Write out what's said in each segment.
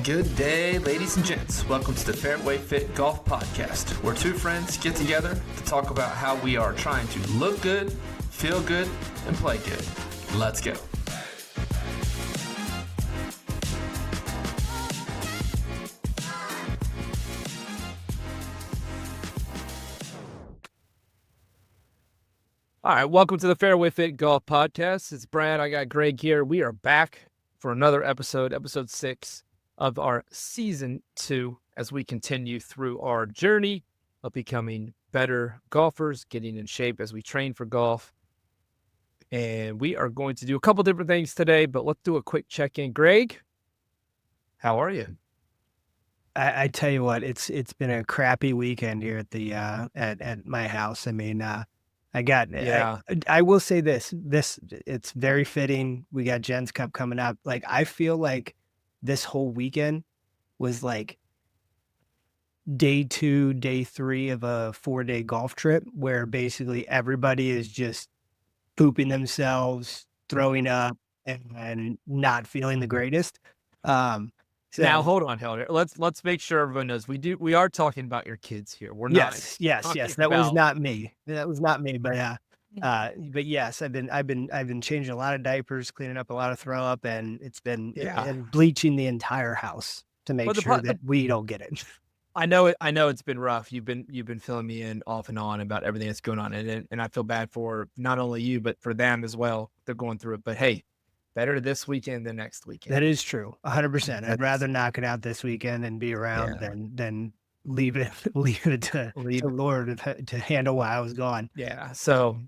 Good day, ladies and gents. Welcome to the Fairway Fit Golf Podcast, where two friends get together to talk about how we are trying to look good, feel good, and play good. Let's go. All right, welcome to the Fairway Fit Golf Podcast. It's Brad. I got Greg here. We are back for another episode 6 of our Season 2, as we continue through our journey of becoming better golfers, getting in shape as we train for golf. And we are going to do a couple different things today, but let's do a quick check-in. Greg, how are you? I tell you what, it's been a crappy weekend here at the at my house. I mean, I will say this it's very fitting. We got Gents Cup coming up. Like, I feel like this whole weekend was like day 2, day 3 of a 4-day golf trip, where basically everybody is just pooping themselves, throwing up, and not feeling the greatest. So, now hold on, Helder. Let's make sure everyone knows we are talking about your kids here. We're not. Yes. That was not me. But yes, I've been changing a lot of diapers, cleaning up a lot of throw up, and it's been and bleaching the entire house to make sure that we don't get it. I know it's been rough. You've been filling me in off and on about everything that's going on, and I feel bad for not only you but for them as well. They're going through it, but hey, better this weekend than next weekend. That is true, 100%. I'd rather knock it out this weekend and be around than leave it to Lord to handle while I was gone. Yeah. So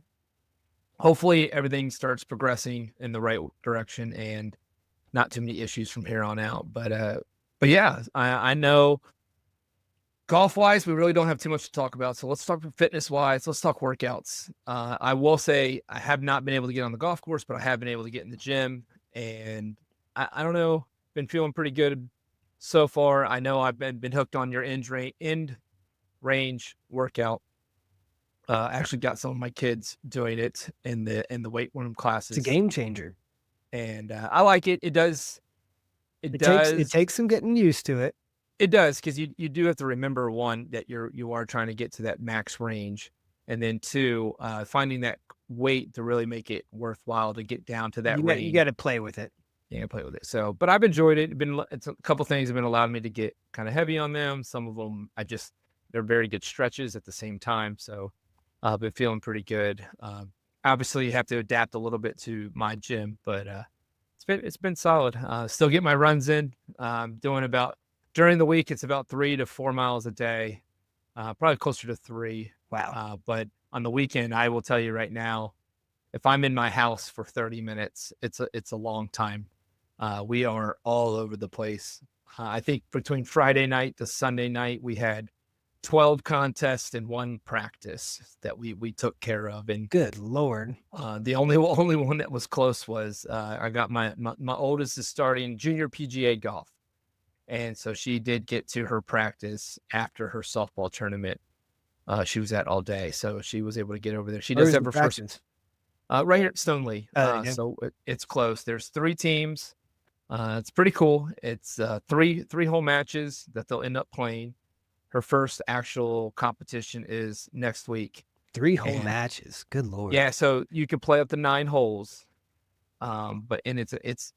hopefully everything starts progressing in the right direction and not too many issues from here on out. But yeah, I know golf wise, we really don't have too much to talk about. So let's talk fitness wise. Let's talk workouts. I will say I have not been able to get on the golf course, but I have been able to get in the gym, and I don't know, been feeling pretty good so far. I know I've been hooked on your end range workout. Actually got some of my kids doing it in the weight room classes. It's a game changer, and I like it. It takes some getting used to it. It does, because you do have to remember, one, that you are trying to get to that max range, and then two, finding that weight to really make it worthwhile to get down to that range. You got to play with it. Yeah, play with it. So, but I've enjoyed it. It's a couple things have been allowing me to get kind of heavy on them. Some of them they're very good stretches at the same time. So I've been feeling pretty good. Obviously you have to adapt a little bit to my gym, but it's been solid. Still get my runs in. During the week, it's about 3 to 4 miles a day, probably closer to 3. Wow. But on the weekend, I will tell you right now, if I'm in my house for 30 minutes, it's a long time. We are all over the place. I think between Friday night to Sunday night, we had 12 contests and 1 practice that we took care of. And good Lord. The only one that was close was I got my oldest is starting junior PGA golf. And so she did get to her practice after her softball tournament. She was at all day, so she was able to get over there. She does have her first right here at Stoneleigh. So it's close. There's 3 teams. It's pretty cool. It's 3-hole matches that they'll end up playing. Her first actual competition is next week. 3-hole matches. Good Lord. Yeah, so you can play up to 9 holes. But it's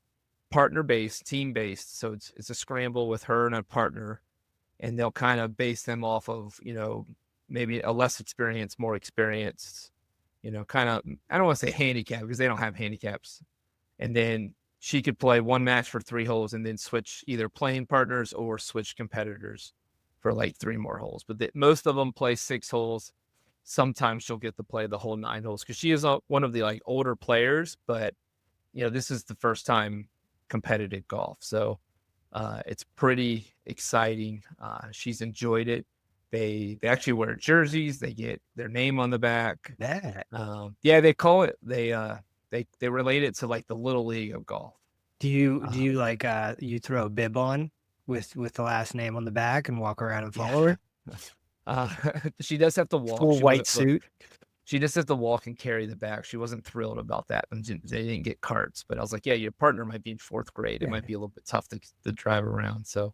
partner-based, team-based. So it's a scramble with her and a partner, and they'll kind of base them off of, maybe a less experienced, more experienced, kind of, I don't want to say handicap because they don't have handicaps. And then she could play 1 match for 3 holes and then switch either playing partners or switch competitors for like 3 more holes. But most of them play 6 holes. Sometimes she'll get to play the whole 9 holes because she is one of the older players, but this is the first time competitive golf. So it's pretty exciting. She's enjoyed it. They actually wear jerseys. They get their name on the back. They call it, they relate it to like the little league of golf. Do you you throw a bib on with the last name on the back and walk around and follow her? She does have to walk. Full white suit. She just has to walk and carry the bag. She wasn't thrilled about that. And they didn't get carts, but I was like, yeah, your partner might be in 4th grade. It might be a little bit tough to drive around. So,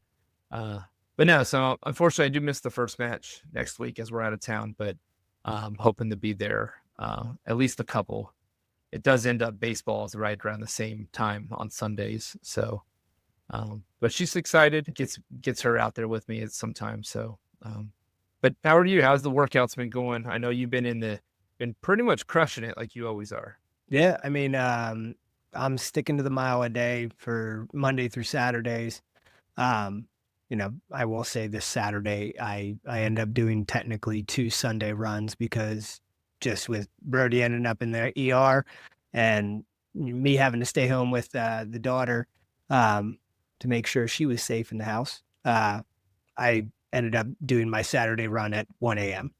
but no, so unfortunately I do miss the first match next week as we're out of town, but I'm hoping to be there, at least a couple. It does end up baseball is right around the same time on Sundays. So, but she's excited, gets her out there with me at some time. So, but how are you? How's the workouts been going? I know you've been pretty much crushing it like you always are. Yeah, I mean, I'm sticking to the mile a day for Monday through Saturdays. I will say this Saturday, I end up doing technically 2 Sunday runs because just with Brody ending up in the ER and me having to stay home with the daughter to make sure she was safe in the house, I ended up doing my Saturday run at 1 a.m.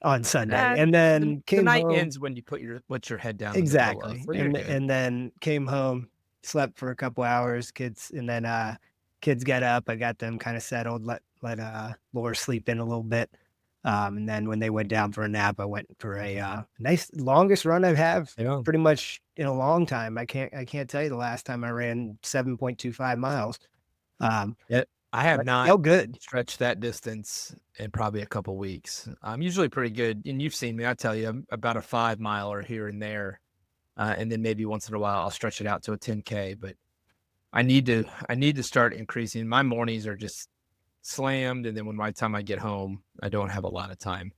on Sunday, and then the night ends when you put your head down. Exactly, and then came home, slept for a couple hours. Kids got up. I got them kind of settled. Let Laura sleep in a little bit, and then when they went down for a nap, I went for a nice longest run I've had pretty much in a long time. I can't tell you the last time I ran 7.25 miles. I have not good stretched that distance in probably a couple weeks. I'm usually pretty good, and you've seen me. I tell you, I'm about a 5 miler here and there, and then maybe once in a while I'll stretch it out to a 10K. But I need to start increasing. My mornings are just slammed, and then by the time I get home, I don't have a lot of time.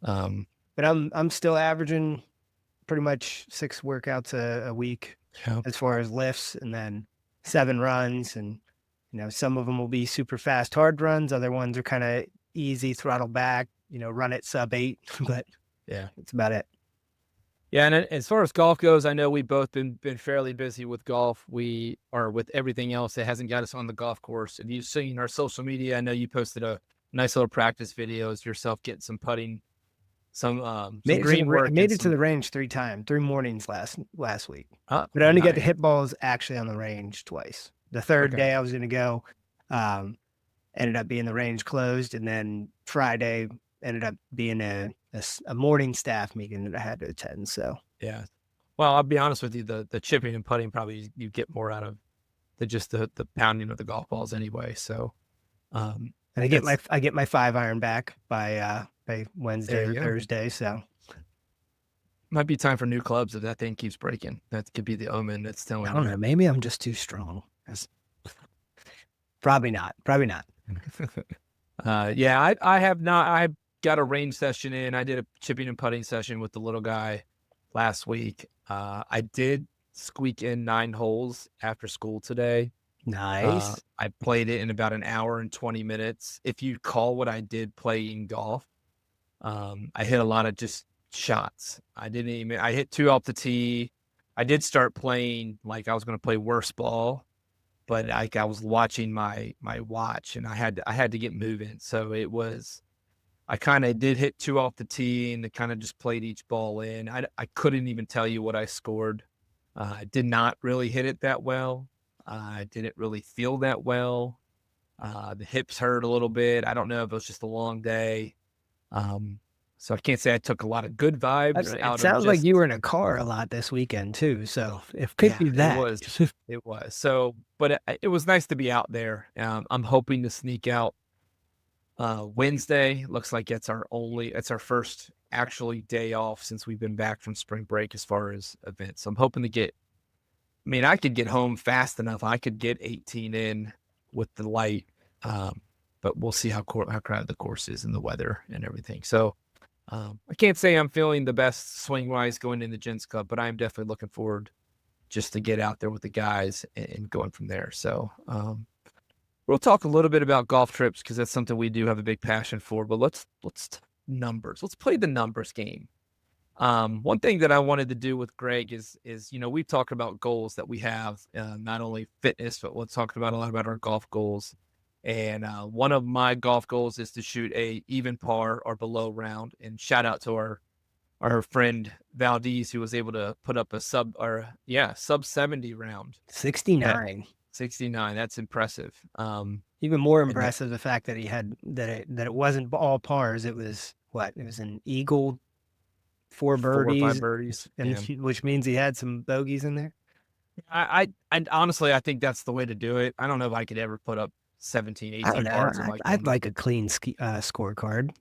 But I'm still averaging pretty much 6 workouts a week as far as lifts, and then 7 runs, and some of them will be super fast, hard runs. Other ones are kind of easy, throttle back, run at sub 8, but yeah, that's about it. Yeah. And as far as golf goes, I know we've both been fairly busy with golf. We are with everything else that hasn't got us on the golf course. And you've seen our social media. I know you posted a nice little practice videos yourself getting some putting, some green work. I made it to the range 3 times, 3 mornings last week, but I only got to hit balls actually on the range twice. The third day I was going to go, ended up being the range closed. And then Friday ended up being a morning staff meeting that I had to attend. So, yeah. Well, I'll be honest with you. The chipping and putting, probably you get more out of than just the pounding of the golf balls anyway. So, and I get my 5 iron back by Wednesday or Thursday. So might be time for new clubs if that thing keeps breaking. That could be the omen that's telling. I don't know. Maybe I'm just too strong. Probably not. Yeah, I have not. I got a range session in. I did a chipping and putting session with the little guy last week. I did squeak in 9 holes after school today. Nice. I played it in about an hour and 20 minutes. If you call what I did playing golf, I hit a lot of just shots. I hit 2 off the tee. I did start playing like I was going to play worse ball, but I was watching my watch, and I had to get moving. So I kind of did hit 2 off the tee, and kind of just played each ball in. I couldn't even tell you what I scored. I did not really hit it that well. I didn't really feel that well. The hips hurt a little bit. I don't know if it was just a long day. So I can't say I took a lot of good vibes. It sounds like you were in a car a lot this weekend too. So it could be that. It was. So, but it was nice to be out there. I'm hoping to sneak out Wednesday. Looks like it's our first actually day off since we've been back from spring break as far as events. So I'm hoping to I could get home fast enough. I could get 18 in with the light, but we'll see how crowded the course is and the weather and everything. So I can't say I'm feeling the best swing-wise going into Gents Cup, but I'm definitely looking forward just to get out there with the guys and going from there. So we'll talk a little bit about golf trips because that's something we do have a big passion for. But let's numbers. Let's play the numbers game. One thing that I wanted to do with Greg is we've talked about goals that we have, not only fitness, but we'll talk about a lot about our golf goals. And one of my golf goals is to shoot a even par or below round. And shout out to our friend Valdez, who was able to put up a sub 70 round. 69. 69. That's impressive. Even more impressive the fact that he had that it wasn't all pars. It was an eagle 4 birdies, 4 or 5 birdies, and which means he had some bogeys in there. I honestly, I think that's the way to do it. I don't know if I could ever put up 17, 18 pars in my I'd like a clean scorecard.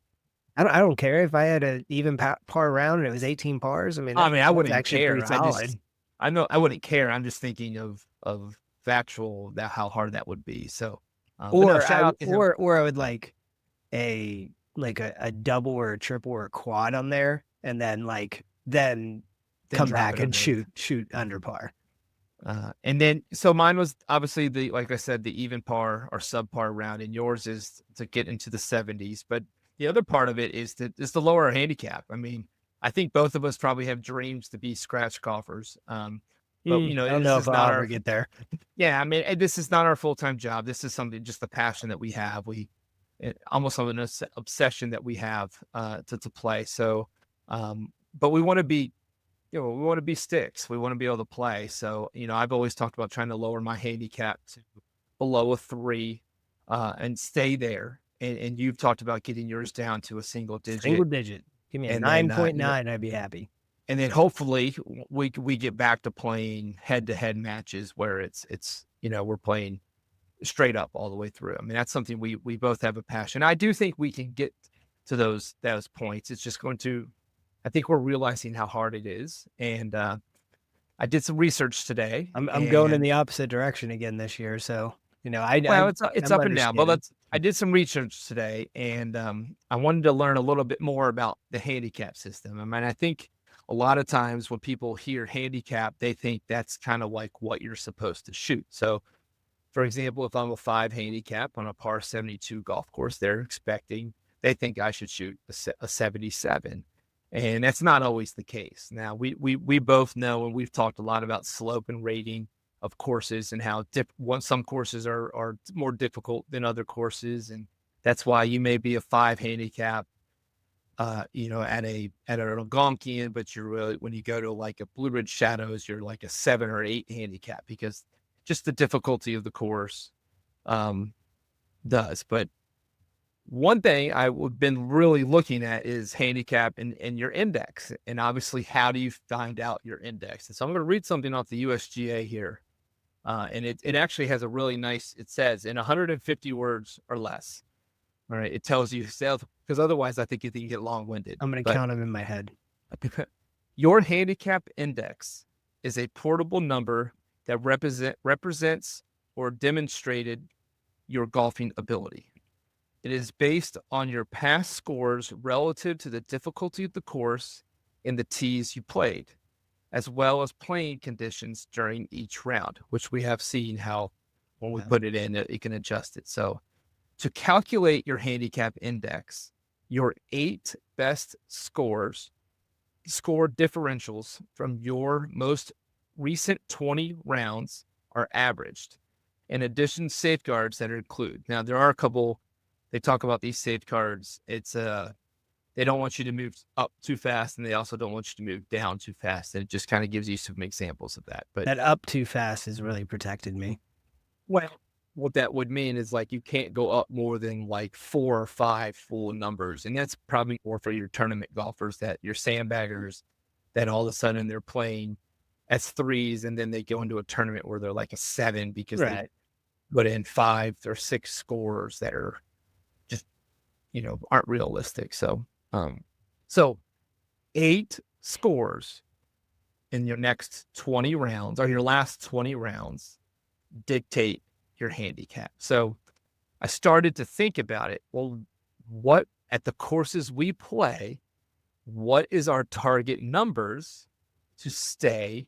I don't care if I had an even par round and it was 18 pars. I wouldn't actually care. pretty solid. I know I wouldn't care. I'm just thinking of factual how hard that would be. So, or I would like a double or a triple or a quad on there, and then come back and shoot under par. And then, so mine was obviously like I said, the even par or subpar round, and yours is to get into the 70s. But the other part of it is to lower our handicap. I mean, I think both of us probably have dreams to be scratch golfers. But you know, I don't know if I'll ever get there. Yeah, I mean, this is not our full-time job. This is something, just the passion that we have. Almost an obsession that we have to play. So, but we want to be, we want to be sticks. We want to be able to play. So, I've always talked about trying to lower my handicap to below a 3 and stay there. And you've talked about getting yours down to a single digit. Give me a 9.9. I'd be happy. And then hopefully we get back to playing head-to-head matches where it's we're playing straight up all the way through. I mean, that's something we both have a passion. I do think we can get to those points. It's just I think we're realizing how hard it is. And I did some research today. I'm going in the opposite direction again this year. So, it's up and down. But I did some research today, and I wanted to learn a little bit more about the handicap system. I mean, I think a lot of times when people hear handicap, they think that's kind of like what you're supposed to shoot. So, for example, if I'm a 5 handicap on a par 72 golf course, they think I should shoot a 77. And that's not always the case. Now, we both know, and we've talked a lot about slope and rating of courses and how some courses are more difficult than other courses. And that's why you may be a 5 handicap, at an Algonquian, but you're really, when you go to like a Blue Ridge Shadows, you're like a 7 or 8 handicap, because just the difficulty of the course does. But one thing I've been really looking at is handicap and your index. And obviously, how do you find out your index? And so I'm going to read something off the USGA here. And it actually has a really nice, it says in 150 words or less. All right. It tells you, because otherwise I think you can get long-winded. I'm going to count them in my head. Your handicap index is a portable number that represents or demonstrated your golfing ability. It is based on your past scores relative to the difficulty of the course and the tees you played, as well as playing conditions during each round, which we have seen how when we put it in, it can adjust it. So to calculate your handicap index, your 8 best score differentials from your most recent 20 rounds are averaged. In addition, safeguards that are included. Now, there are a couple. They talk about these safeguards. It's they don't want you to move up too fast, and they also don't want you to move down too fast. And it just kind of gives you some examples of that. But that up too fast has really protected me. Well, what that would mean is like you can't go up more than like 4 or 5 full numbers, and that's probably more for your tournament golfers, that your sandbaggers, that all of a sudden they're playing S3s, and then they go into a tournament where they're like a 7 because they put in 5 or 6 scores that are just, aren't realistic. So, 8 scores in your next 20 rounds, or your last 20 rounds, dictate your handicap. So I started to think about it. Well, what at the courses we play, what is our target numbers to stay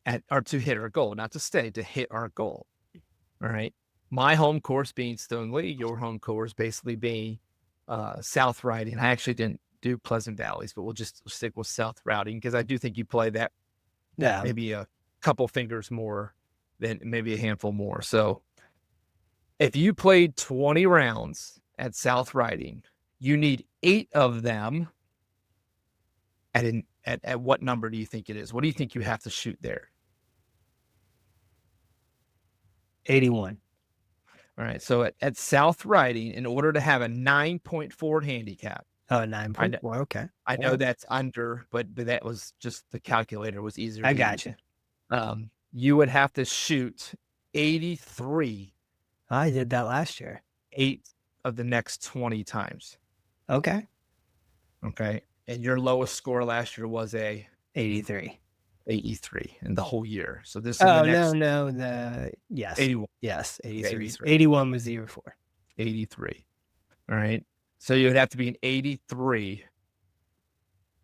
at, or to hit our goal, not to stay, to hit our goal. All right. My home course being Stone Lee, your home course basically being South Riding. I actually didn't do Pleasant Valleys, but we'll just stick with South Routing, because I do think you play that maybe a couple fingers more than maybe a handful more. So if you played 20 rounds at South Riding, you need 8 of them at what number do you think it is? What do you think you have to shoot there? 81. All right. So at South Riding, in order to have a 9.4 handicap, Oh, I know, 9.4. Okay. I know that's under, but that was just the calculator was easier I to got use. you. You would have to shoot 83 I did that last year. 8 of the next 20 times. Okay. Okay. And your lowest score last year was a 83. 83 in the whole year. So this is Oh, the next no. Yes. 81. Yes. 83. 83. 81 was the year before. 83. All right. So you would have to be an 83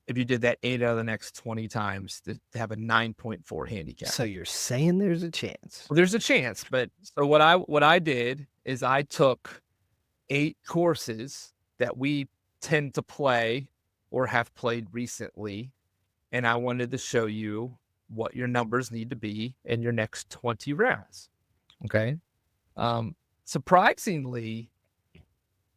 if you did that 8 out of the next 20 times to have a 9.4 handicap. So you're saying there's a chance? Well, there's a chance, but so what I did is I took 8 courses that we tend to play or have played recently, and I wanted to show you what your numbers need to be in your next 20 rounds. Okay. Surprisingly,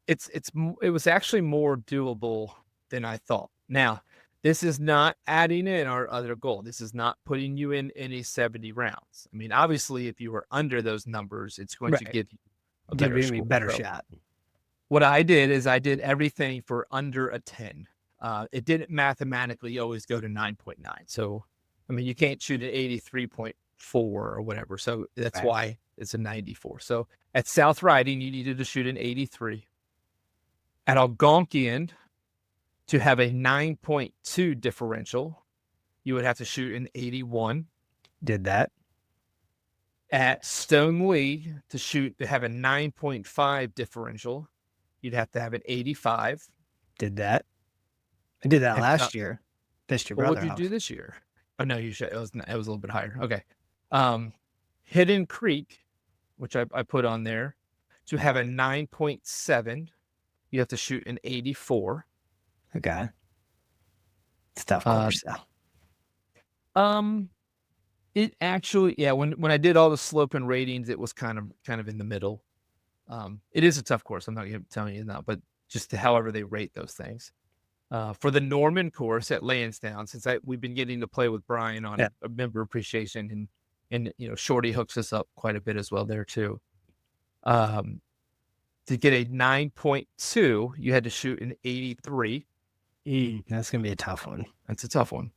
it was actually more doable than I thought. Now, this is not adding in our other goal. This is not putting you in any 70 rounds. I mean, obviously, if you were under those numbers, it's going to give you a better shot. What I did is I did everything for under a 10. It didn't mathematically always go to 9.9. So, I mean, you can't shoot at 83.4 or whatever. So that's why it's a 94. So at South Riding, you needed to shoot an 83. At Algonquian, to have a 9.2 differential, you would have to shoot an 81. Did that. At Stone Lee, to have a 9.5 differential, you'd have to have an 85. Did that. I did that last year. This your brother. What would you do this year? Oh no, you should. It was a little bit higher. Okay. Hidden Creek, which I put on there, to have a 9.7, you have to shoot an 84. Okay. It's tough course though. It actually, when I did all the slope and ratings, it was kind of in the middle. It is a tough course. I'm not going to tell you now, but just however they rate those things. For the Norman course at Lansdowne, since we've been getting to play with Brian on a member appreciation, and Shorty hooks us up quite a bit as well there too. To get a 9.2, you had to shoot an 83. That's gonna be a tough one. That's a tough one.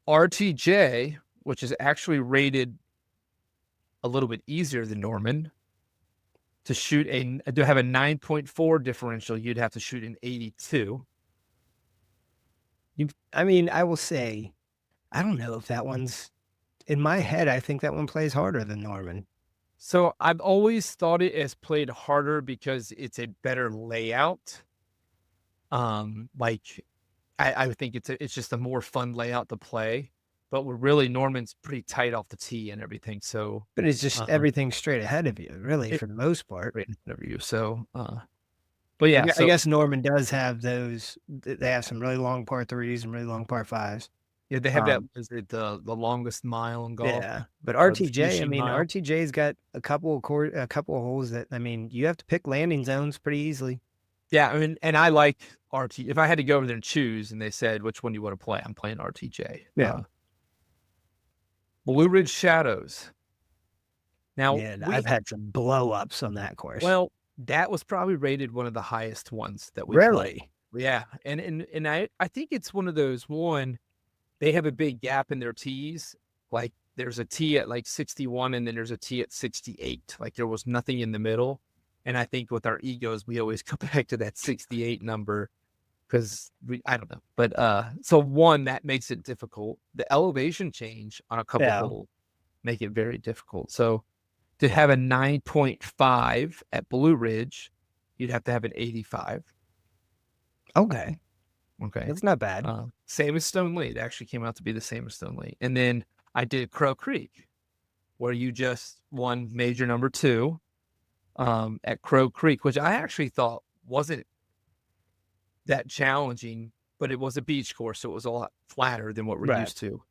RTJ, which is actually rated a little bit easier than Norman, to have a 9.4 differential, you'd have to shoot an 82. I mean, I will say, I don't know if that one's in my head. I think that one plays harder than Norman. So I've always thought it as played harder because it's a better layout. Like I would think it's just a more fun layout to play. But Norman's pretty tight off the tee and everything. So, but it's just everything straight ahead of you, really, for the most part. Right ahead of you. So, but yeah, I guess Norman does have those. They have some really long par 3s and really long par 5s. Yeah, they have that. Is it the longest mile in golf? Yeah, but RTJ, I mean, RTJ's got a couple of holes that, I mean, you have to pick landing zones pretty easily. Yeah, I mean, and I like RT. If I had to go over there and choose, and they said which one do you want to play, I'm playing RTJ. Yeah. Blue Ridge Shadows. Now, I've had some blow ups on that course. Well, that was probably rated one of the highest ones that we really. Played. Yeah, and I think it's one of those they have a big gap in their tees. Like there's a tee at like 61, and then there's a tee at 68. Like there was nothing in the middle. And I think with our egos, we always come back to that 68 number. Because I don't know, but so that makes it difficult. The elevation change on a couple holes make it very difficult. So to have a 9.5 at Blue Ridge, you'd have to have an 85. Okay, that's not bad. Same as Stone Lee. It actually came out to be the same as Stone Lee. And then I did Crow Creek, where you just won major number 2 at Crow Creek, which I actually thought wasn't that challenging, but it was a beach course, so it was a lot flatter than what we're used to.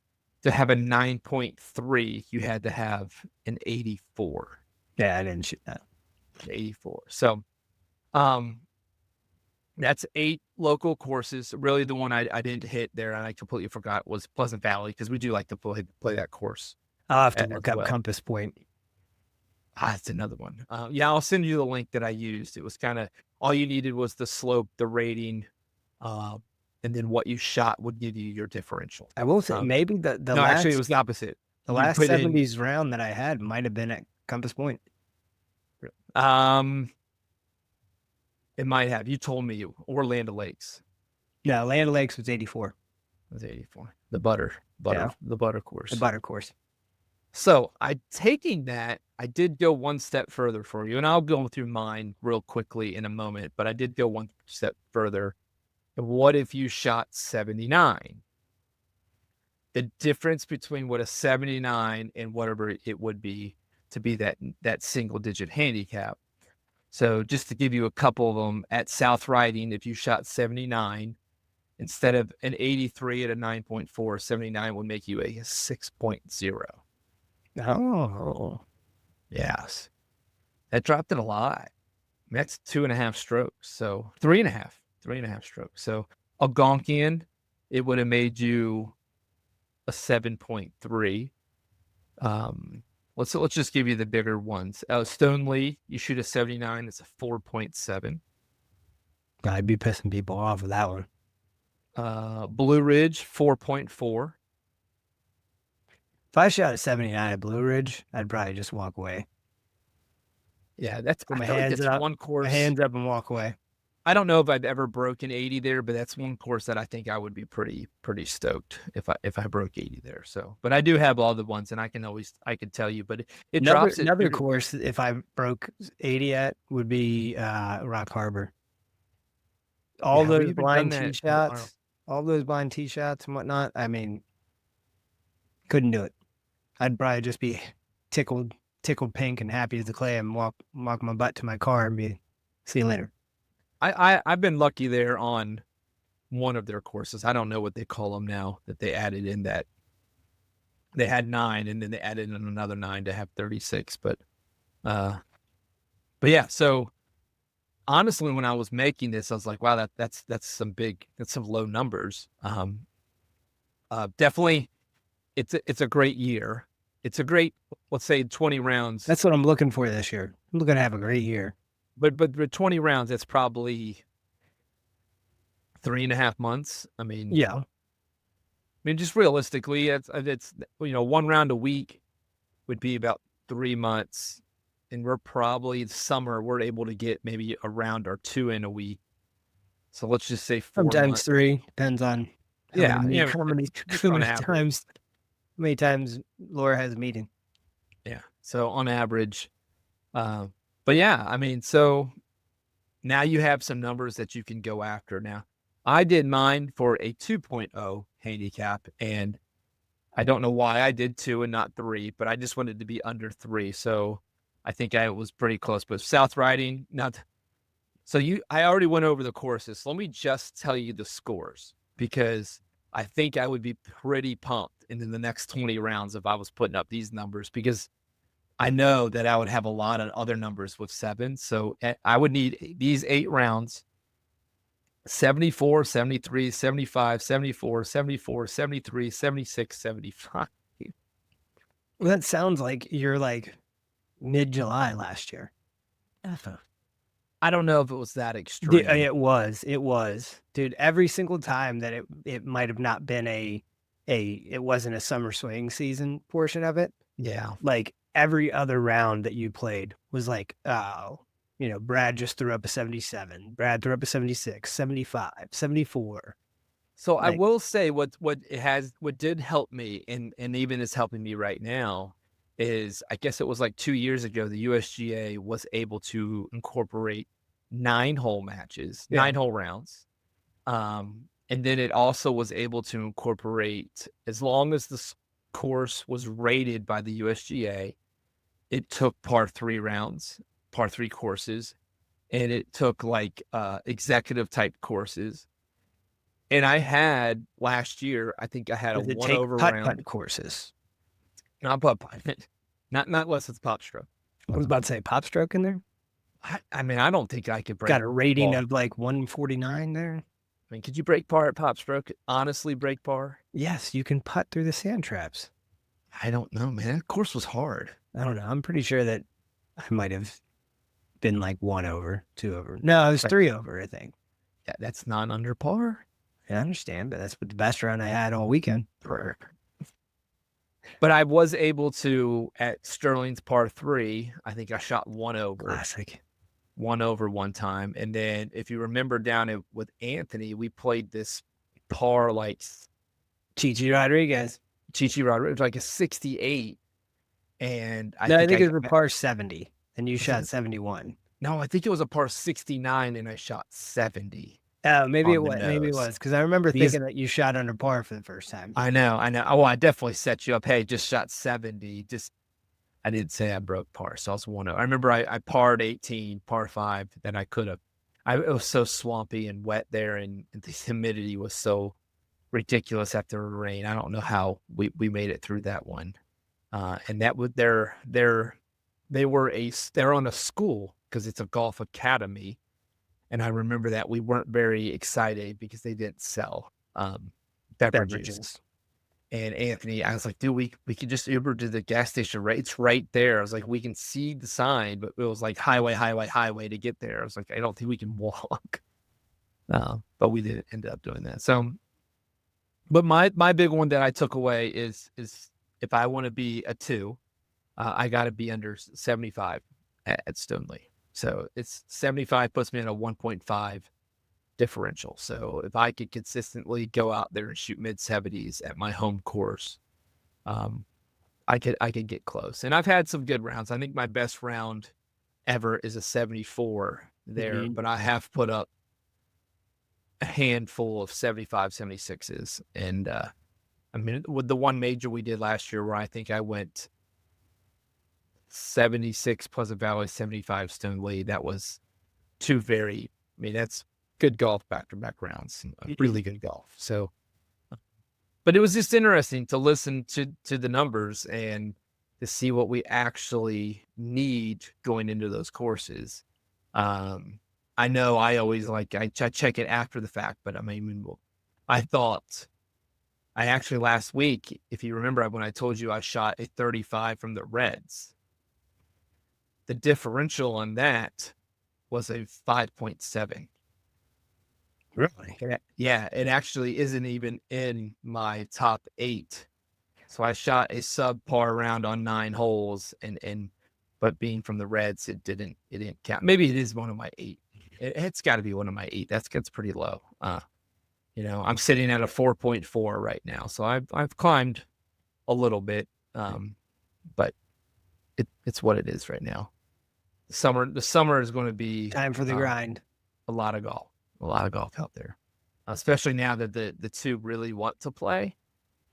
To have a 9.3, you had to have an 84. Yeah, I didn't shoot that. 84. So that's 8 local courses. Really the one I didn't hit there and I completely forgot was Pleasant Valley, because we do like to play that course. I'll have to look up Compass Point. It's another one. I'll send you the link that I used. It was all you needed was the slope, the rating, and then what you shot would give you your differential. I will say maybe the No, last actually, it was the opposite. the You last put in- 70s round that I had might have been at Compass Point. It might have. You told me or Land Lakes. No, Land Lakes was 84. It was 84. The butter Yeah. the butter course. The butter course. So taking that, I did go one step further for you, and I'll go through mine real quickly in a moment, but I did go one step further. What if you shot 79? The difference between what a 79 and whatever it would be to be that single digit handicap. So just to give you a couple of them, at South Riding, if you shot 79, instead of an 83 at a 9.4, 79 would make you a 6.0. Oh. Yes. That dropped it a lot. That's 2.5 strokes. So 3.5 strokes. So Algonquian, it would have made you a 7.3. Let's just give you the bigger ones. Stoneleigh, you shoot a 79, it's a 4.7. I'd be pissing people off with that one. Blue Ridge, 4.4. If I shot a 79 at Blue Ridge, I'd probably just walk away. Yeah, that's Put my I feel like hands that's up, one course. My hands up and walk away. I don't know if I've ever broken 80 there, but that's one course that I think I would be pretty stoked if I broke 80 there. So, but I do have all the ones, and I can tell you, but it drops it. Another course, if I broke 80 at, would be Rock Harbor. All those blind tee shots, and whatnot. I mean, couldn't do it. I'd probably just be tickled pink and happy as the clay and walk my butt to my car and be, see you later. I've been lucky there on one of their courses. I don't know what they call them now, that they added in that they had 9 and then they added in another 9 to have 36. But yeah, so honestly, when I was making this, I was like, wow, that's some low numbers. Definitely it's a great year. It's a great, let's say 20 rounds. That's what I'm looking for this year. I'm looking to have a great year. But with 20 rounds, that's probably 3.5 months. I mean, yeah. Just realistically, it's one round a week would be about 3 months, and we're probably summer we're able to get maybe a round or 2 in a week. So let's just say 4 sometimes months. 3, depends on how many times Laura has a meeting. Yeah. So on average, but yeah, I mean, so now you have some numbers that you can go after. Now, I did mine for a 2.0 handicap, and I don't know why I did 2 and not 3, but I just wanted to be under 3. So I think I was pretty close. But South Riding, I already went over the courses. So let me just tell you the scores, because I think I would be pretty pumped in the next 20 rounds if I was putting up these numbers, because I know that I would have a lot of other numbers with 7. So I would need these 8 rounds: 74, 73, 75, 74, 74, 73, 76, 75. Well, that sounds like you're like mid-July last year. I don't know if it was that extreme. It was. Dude, every single time that it might have not been it wasn't a summer swing season portion of it. Yeah. Like every other round that you played was like, Brad just threw up a 77. Brad threw up a 76, 75, 74. So I will say what did help me, and even is helping me right now, is I guess it was like 2 years ago, the USGA was able to incorporate 9-hole matches, 9-hole rounds. And then it also was able to incorporate, as long as the course was rated by the USGA, it took par 3 courses, and it took like executive type courses. And I had last year, I think I had a 1 over round. Putt courses. Not putt, not unless it's pop stroke. I was about to say pop stroke in there. I mean, I don't think I could break. Got a rating of like 149 there. I mean, could you break par at pop stroke? Honestly, break par? Yes, you can putt through the sand traps. I don't know, man. That course was hard. I don't know. I'm pretty sure that I might have been like 1 over, 2 over. No, it was 3 over, I think. Yeah, that's not under par. I understand, but that's the best round I had all weekend. But I was able to, at Sterling's par 3, I think I shot 1 over. Classic. 1 over one time. And then if you remember down with Anthony, we played this par like Chichi Rodriguez, like a 68. And I think it was a par 70, and you shot 71. No, I think it was a par 69, and I shot 70. Maybe it was because I remember thinking that you shot under par for the first time. I know. Oh, I definitely set you up. Hey, just shot 70. I didn't say I broke par, so I was 1 over. I remember I parred 18, par 5, then I could have. It was so swampy and wet there, and the humidity was so ridiculous after the rain. I don't know how we made it through that one. And that would they're on a school because it's a golf academy. And I remember that we weren't very excited because they didn't sell beverages. And Anthony, I was like, dude, we could just Uber to the gas station, right? It's right there. I was like, we can see the sign, but it was like highway to get there. I was like, I don't think we can walk. But we didn't end up doing that. So, but my big one that I took away is if I want to be a 2, I got to be under 75 at Stoneleigh. So it's 75 puts me in a 1.5 differential. So if I could consistently go out there and shoot mid 70s at my home course, I could get close. And I've had some good rounds. I think my best round ever is a 74 there, but I have put up a handful of 75, 76s. And I mean, with the one major we did last year where I think I went 76 Pleasant Valley, 75 Stoneleigh, that was that's good golf back-to-back rounds, really good golf. So, but it was just interesting to listen to the numbers and to see what we actually need going into those courses. I know I always I check it after the fact, but I mean, I actually last week, if you remember when I told you I shot a 35 from the Reds, the differential on that was a 5.7. Really? Yeah, it actually isn't even in my top 8. So I shot a subpar round on 9 holes, but being from the Reds, it didn't count. Maybe it is one of my 8. It's got to be one of my 8. That's pretty low. I'm sitting at a 4.4 right now, so I've climbed a little bit, but it's what it is right now. The summer is going to be time for the grind. A lot of golf out there, especially now that the 2 really want to play.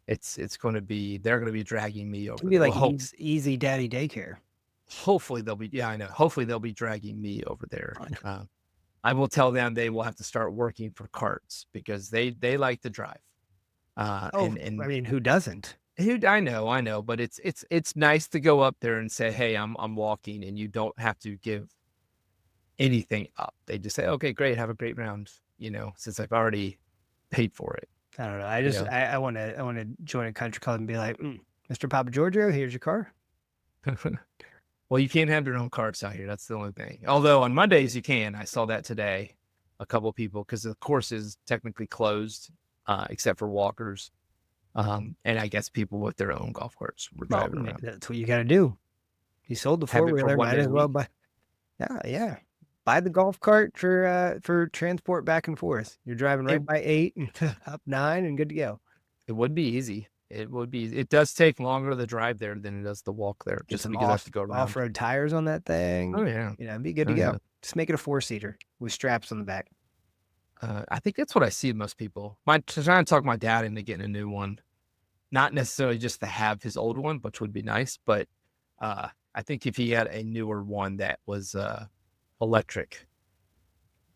They're going to be dragging me over. It'll be like easy daddy daycare. Hopefully they'll be. Yeah, I know. Hopefully they'll be dragging me over there. I will tell them they will have to start working for carts because they like to drive. And I mean, who doesn't? I know, but it's nice to go up there and say, hey, I'm walking, and you don't have to give anything up. They just say, okay, great, have a great round, since I've already paid for it. I don't know. I want to join a country club and be like, Mr. Papa Giorgio, here's your car. Well, you can't have your own carts out here. That's the only thing. Although on Mondays you can. I saw that today. A couple of people, because the course is technically closed, except for walkers. And I guess people with their own golf carts were driving around. That's what you got to do. You sold the 4-wheeler, might as well buy. Yeah. Buy the golf cart for transport back and forth. You're driving right by 8 and up 9 and good to go. It would be easy. It does take longer to drive there than it does to walk there. Just because I have to go around. Off-road tires on that thing. Oh yeah. It'd be good to go. Just make it a 4-seater with straps on the back. I think that's what I see in most people. Trying to talk my dad into getting a new one. Not necessarily just to have his old one, which would be nice, but I think if he had a newer one that was electric,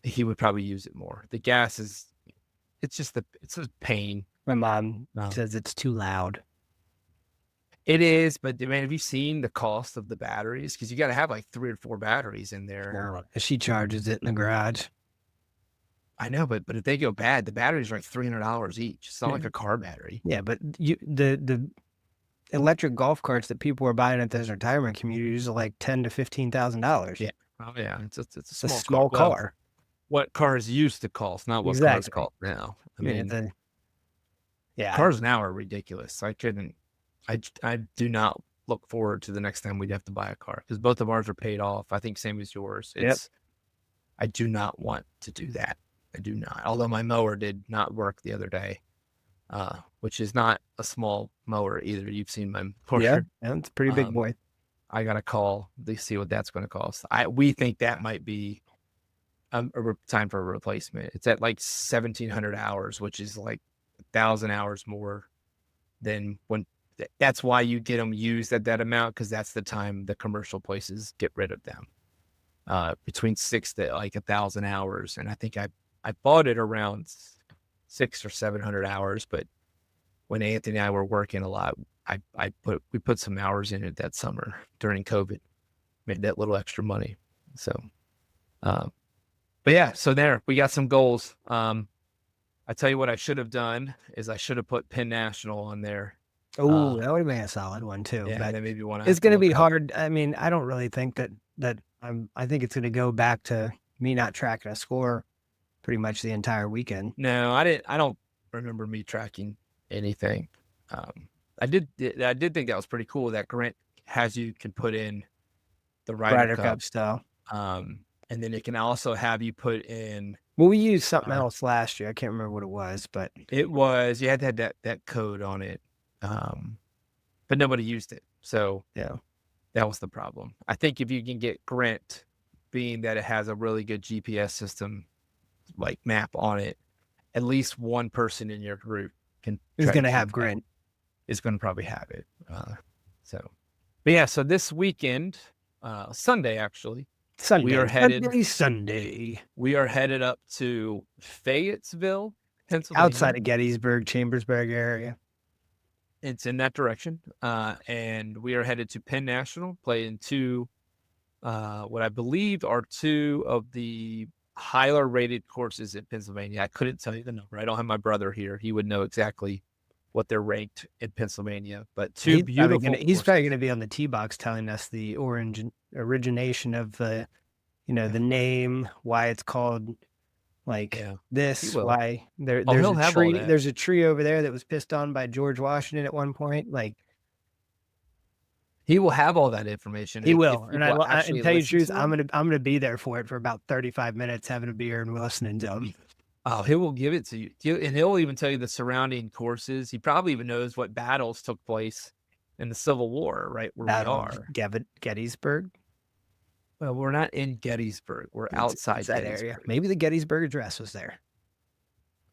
he would probably use it more. The gas it's a pain. My mom says it's too loud. It is, but man, have you seen the cost of the batteries? Because you got to have like 3 or 4 batteries in there. She charges it in the garage. I know, but if they go bad, the batteries are like $300 each. It's not like a car battery. Yeah, but the electric golf carts that people are buying at those retirement communities are like $10,000 to $15,000. Yeah, Oh yeah, it's a It's a small small car. Well, car. what cars used to cost, not what cars Exactly. cost now. I Yeah, mean, yeah. cars now are ridiculous. I do not look forward to the next time we'd have to buy a car because both of ours are paid off. I think same as yours. Yep. I do not want to do that. I do not. Although my mower did not work the other day, which is not a small mower either. You've seen my mower. Yeah, it's a pretty big boy. I got to call to see what that's going to cost. We think that might be time for a replacement. It's at like 1,700 hours, which is like 1,000 hours more than when. That's why you get them used at that amount, because that's the time the commercial places get rid of them. Between 600 to like 1,000 hours, and I think I bought it around 600 or 700 hours. But when Anthony and I were working a lot, we put some hours in it that summer during COVID, made that little extra money. So, but yeah, so there we got some goals. I tell you what I should have done is I should have put Penn National on there. Oh, that would have been a solid one too. Yeah, but that maybe one. It's going to be hard. I mean, I don't really think that I think it's going to go back to me not tracking a score pretty much the entire weekend. No, I don't remember me tracking anything. I did think that was pretty cool that Grant you can put in the Ryder Cup style. And then it can also have you put in. Well, we used something else last year. I can't remember what it was, but you had to have that code on it. But nobody used it. So yeah, that was the problem. I think if you can get Grant, being that it has a really good GPS system, like map on it, at least one person in your group is going to have Grant. Is going to probably have it. But yeah, so this weekend, Sunday actually, we are headed Sunday. We are headed up to Fayetteville, Pennsylvania, outside of Gettysburg, Chambersburg area. It's in that direction. And we are headed to Penn National, playing what I believe are two of the higher rated courses in Pennsylvania. I couldn't tell you the number. I don't have my brother here. He would know exactly what they're ranked in Pennsylvania, but he's probably going to be on the tee box telling us the origination of the, the name, why it's called this, why there's a tree. There's a tree over there that was pissed on by George Washington at one point. Like, he will have all that information. He will. And I tell you the truth, I'm gonna be there for it for about 35 minutes, having a beer and listening to him. Oh, he will give it to you. And he'll even tell you the surrounding courses. He probably even knows what battles took place in the Civil War, right where we are. Gettysburg? Well, we're not in Gettysburg. We're outside that area. Maybe the Gettysburg Address was there.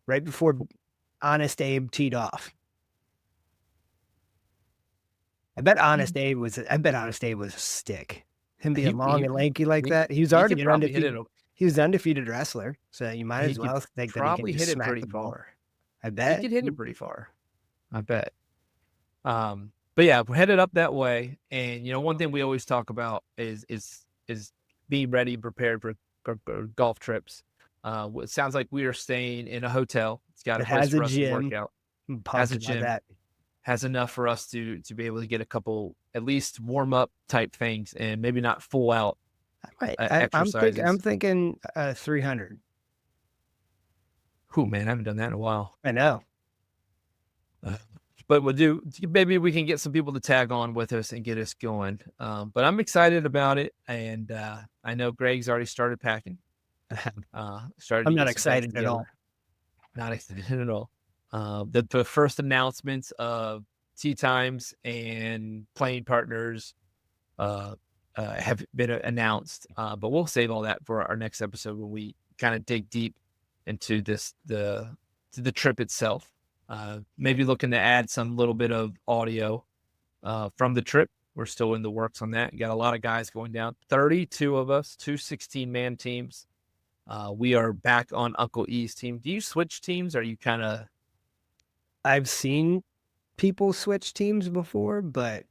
Right before Honest Abe teed off. I bet Honest Abe was a stick. Him being long and lanky like that. He was already an undefeated. He was an undefeated wrestler, so you might as well think that he can just hit it pretty far. I bet he could hit it pretty far. I bet. But yeah, we're headed up that way, and one thing we always talk about is being ready and prepared for golf trips. It sounds like we are staying in a hotel. It's got a place for us to work out. Has a gym. Has enough for us to be able to get a couple at least warm up type things, and maybe not full out. Exercises. I'm thinking 300. Cool, man. I haven't done that in a while. I know. But maybe we can get some people to tag on with us and get us going. But I'm excited about it. And I know Greg's already started packing. I'm not excited at all. Not excited at all. The first announcements of tee times and playing partners have been announced, but we'll save all that for our next episode when we kind of dig deep into the trip itself. Maybe looking to add some little bit of audio from the trip. We're still in the works on that. Got a lot of guys going down. 32 of us, 2 16-man teams. We are back on Uncle E's team. Do you switch teams? Or are you kind of? I've seen people switch teams before, but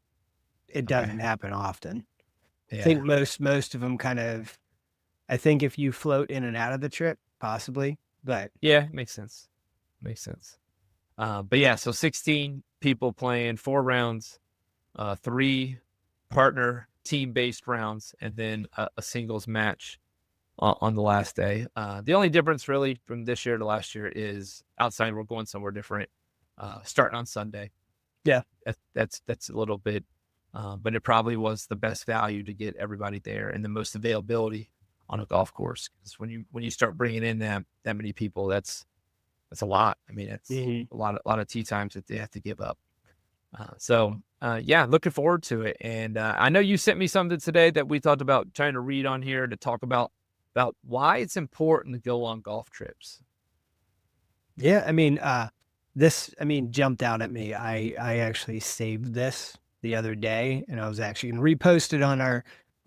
it doesn't happen often. Yeah. I think most of them kind of. I think if you float in and out of the trip, possibly, but yeah, makes sense. But yeah, so 16 people playing 4 rounds, 3 partner team-based rounds, and then a singles match on the last day. The only difference really from this year to last year is outside we're going somewhere different, starting on Sunday. Yeah. That's a little bit, but it probably was the best value to get everybody there and the most availability on a golf course. Because when you start bringing in that many people, that's a lot. I mean, it's a lot of tee times that they have to give up. Looking forward to it. And I know you sent me something today that we thought about trying to read on here to talk about why it's important to go on golf trips. Yeah, I mean, this jumped out at me. I actually saved this the other day, and I was actually going to repost it on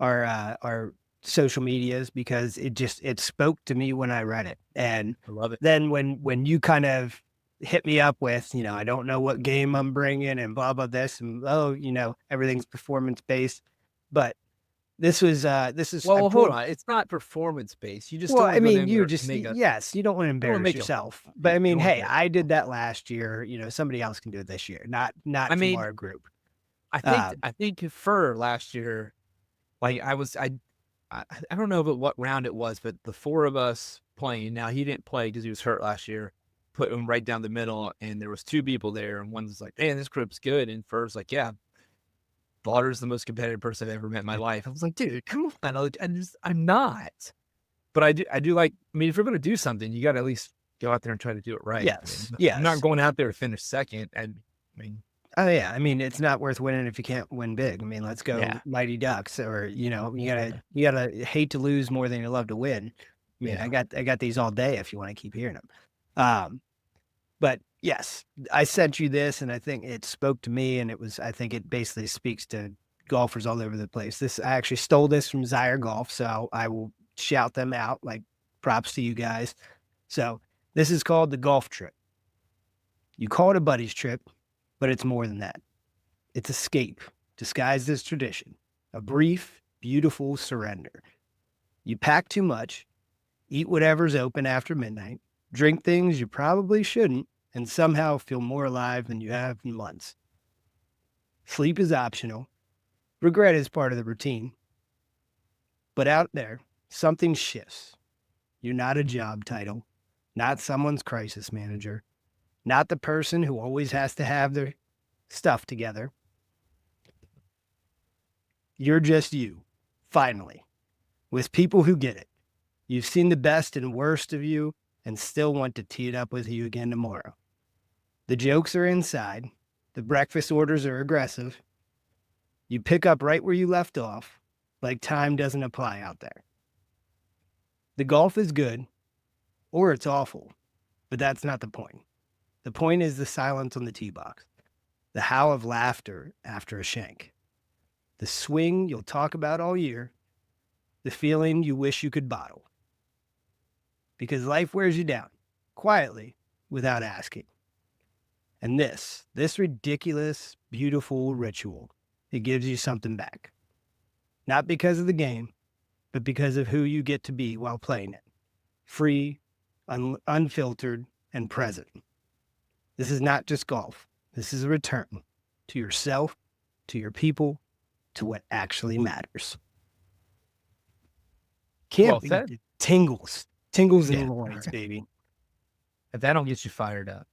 our social medias because it spoke to me when I read it. And I love it. Then when you kind of hit me up with, I don't know what game I'm bringing and blah, blah, this and, everything's performance based, but this is, well, hold on. It's not performance based. You just, you don't want to embarrass yourself, but I mean, hey, I did that last year, somebody else can do it this year, not from our group. I think for last year, like I don't know what round it was, but the four of us playing, now he didn't play because he was hurt last year, put him right down the middle, and there was two people there, and one's like, man, this group's good, and Fur's like, yeah, Blotter's the most competitive person I've ever met in my life. I was like, dude, come on. I'm not. But I do like, if you're going to do something, you got to at least go out there and try to do it right. Yes. I'm not going out there to finish second. Oh yeah. It's not worth winning if you can't win big. Let's go Mighty Ducks, or, you gotta hate to lose more than you love to win. I got these all day if you want to keep hearing them. But yes, I sent you this, and I think it spoke to me, and I think it basically speaks to golfers all over the place. I actually stole this from Zyre Golf, so I will shout them out, like props to you guys. So this is called the golf trip. You call it a buddy's trip, but it's more than that. It's escape, disguised as tradition, a brief, beautiful surrender. You pack too much, eat whatever's open after midnight, drink things you probably shouldn't, and somehow feel more alive than you have in months. Sleep is optional. Regret is part of the routine. But out there, something shifts. You're not a job title, not someone's crisis manager, not the person who always has to have their stuff together. You're just you, finally, with people who get it. You've seen the best and worst of you and still want to tee it up with you again tomorrow. The jokes are inside. The breakfast orders are aggressive. You pick up right where you left off, like time doesn't apply out there. The golf is good, or it's awful, but that's not the point. The point is the silence on the tee box, the howl of laughter after a shank, the swing you'll talk about all year, the feeling you wish you could bottle. Because life wears you down, quietly, without asking. And this ridiculous, beautiful ritual, it gives you something back. Not because of the game, but because of who you get to be while playing it. Free, unfiltered, and present. This is not just golf. This is a return to yourself, to your people, to what actually matters. Can't be tingles in the loins, baby. If that don't get you fired up.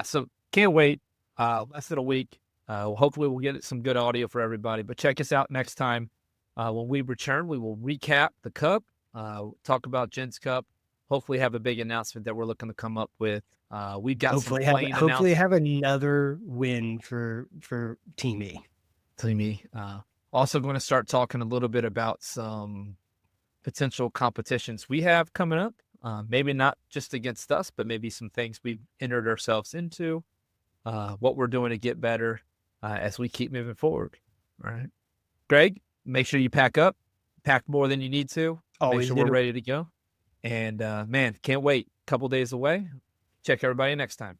So can't wait. Less than a week. Hopefully we'll get some good audio for everybody. But check us out next time. When we return, we will recap the Cup, talk about Gents Cup, hopefully have a big announcement that we're looking to come up with. We've got hopefully have another win for Team E. Also going to start talking a little bit about some potential competitions we have coming up. Maybe not just against us, but maybe some things we've entered ourselves into, what we're doing to get better as we keep moving forward. All right. Greg, make sure you pack more than you need to. Always make sure we're ready to go. And man, can't wait. Couple days away. Check everybody next time.